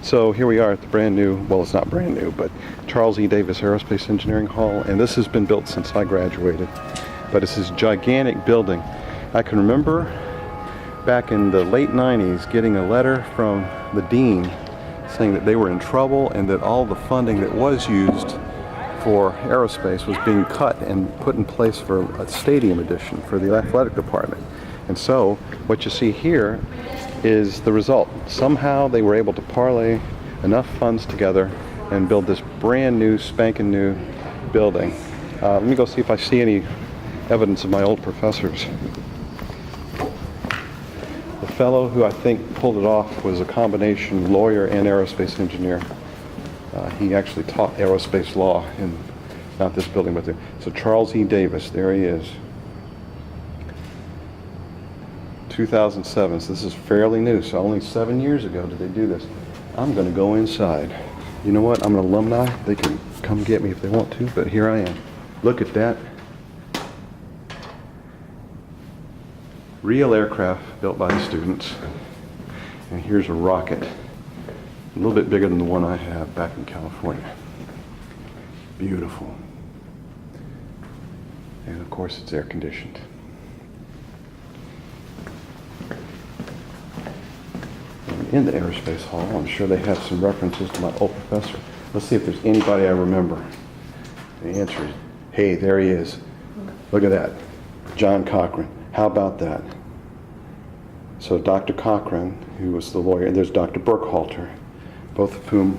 So here we are at the brand new, well, it's not brand new, but Charles E. Davis Aerospace Engineering Hall, and this has been built since I graduated. But it's this gigantic building. I can remember back in the late 90s getting a letter from the dean saying that they were in trouble and that all the funding that was used for aerospace was being cut and put in place for a stadium addition for the athletic department. And so what you see here is the result. Somehow they were able to parlay enough funds together and build this brand new, spanking new building. Let me go see if I see any evidence of my old professors. The fellow who I think pulled it off was a combination lawyer and aerospace engineer. He actually taught aerospace law in not this building, but there. So Charles E. Davis, there he is. 2007, so this is fairly new, so only 7 years ago did they do this. I'm going to go inside. You know what, I'm an alumni, they can come get me if they want to, but here I am. Look at that. Real aircraft built by the students. And here's a rocket, a little bit bigger than the one I have back in California. Beautiful. And of course it's air conditioned. In the aerospace hall, I'm sure they have some references to my old professor. Let's see if there's anybody I remember. The answer is, hey, there he is. Look at that. John Cochran. How about that? So Dr. Cochran, who was the lawyer, and there's Dr. Burkhalter, both of whom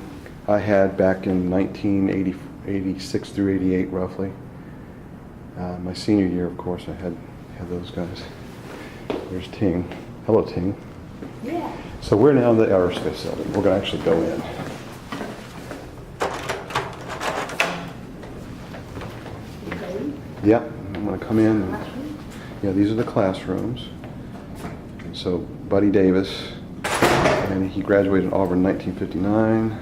I had back in 1986 through 88, roughly. My senior year, of course, I had those guys. There's Ting. Hello, Ting. Yeah. So we're now in the aerospace building. We're going to actually go in. Yep, I'm going to come in. Yeah, these are the classrooms. So Buddy Davis, and he graduated in Auburn in 1959,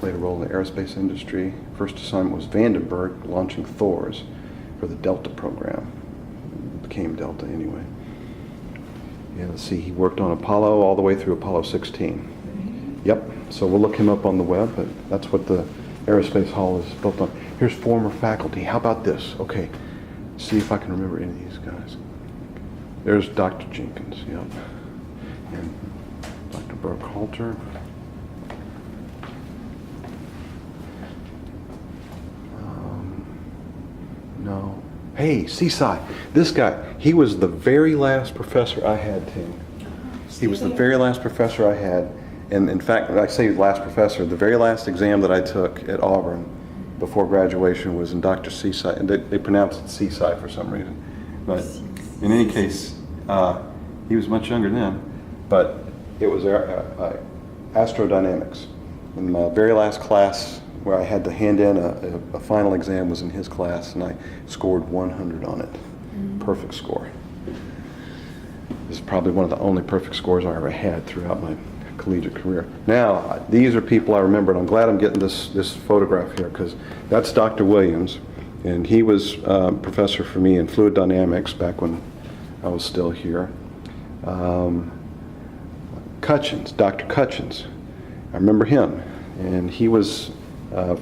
played a role in the aerospace industry. First assignment was Vandenberg, launching Thors for the Delta program. It became Delta anyway. Yeah, let's see, he worked on Apollo all the way through Apollo 16. Yep, so we'll look him up on the web, but that's what the aerospace hall is built on. Here's former faculty. How about this? Okay, see if I can remember any of these guys. There's Dr. Jenkins, yep. And Dr. Burkhalter. No. Hey, Seaside, this guy, he was the very last professor I had, Tim. He was the very last professor I had. And in fact, I say last professor, the very last exam that I took at Auburn before graduation was in Dr. Seaside, and they pronounced it Seaside for some reason. But in any case, he was much younger then, but it was astrodynamics. In my very last class, where I had to hand in a final exam, was in his class, and I scored 100 on it. Perfect score. This is probably one of the only perfect scores I ever had throughout my collegiate career. Now, these are people I remember, and I'm glad I'm getting this photograph here, because that's Dr. Williams, and he was professor for me in fluid dynamics back when I was still here. Cutchins, Dr. Cutchins, I remember him, and he was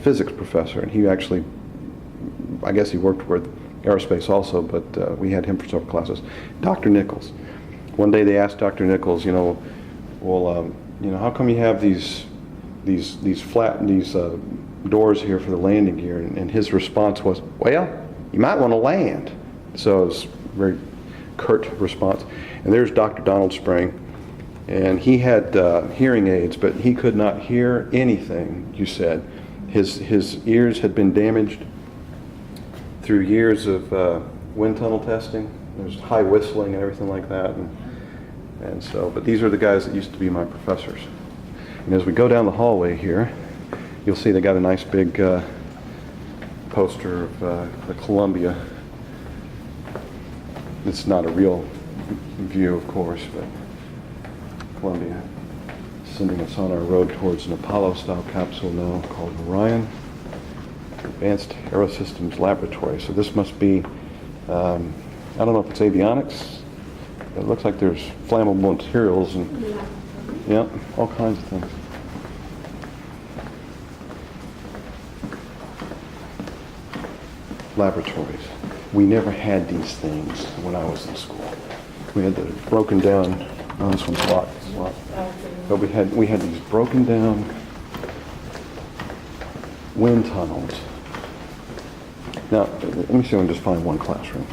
physics professor, and he actually, I guess he worked with aerospace also, but we had him for several classes. Dr. Nichols. One day they asked Dr. Nichols, well, how come you have these doors here for the landing gear? And his response was, well, you might want to land. So it was a very curt response. And there's Dr. Donald Spring, and he had hearing aids, but he could not hear anything you said. His ears had been damaged through years of wind tunnel testing. There's high whistling and everything like that. And so, but these are the guys that used to be my professors. And as we go down the hallway here, you'll see they got a nice big poster of the Columbia. It's not a real view, of course, but Columbia sending us on our road towards an Apollo-style capsule now called Orion Advanced Aerosystems Laboratory. So this must be, I don't know if it's avionics. It looks like there's flammable materials and yeah, all kinds of things. laboratories. We never had these things when I was in school. We had the broken down, oh, this one's locked. It's locked. But we had these broken down wind tunnels. Now, let me see if I can just find one classroom.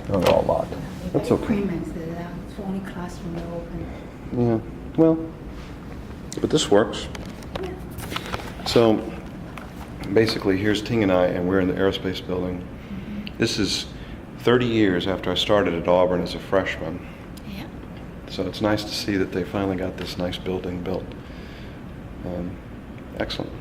Oh, they're all locked. That's okay. It's only classroom open. Yeah, well, but this works. So, basically, here's Ting and I, and we're in the aerospace building. This is 30 years after I started at Auburn as a freshman. Yeah. So it's nice to see that they finally got this nice building built. Excellent.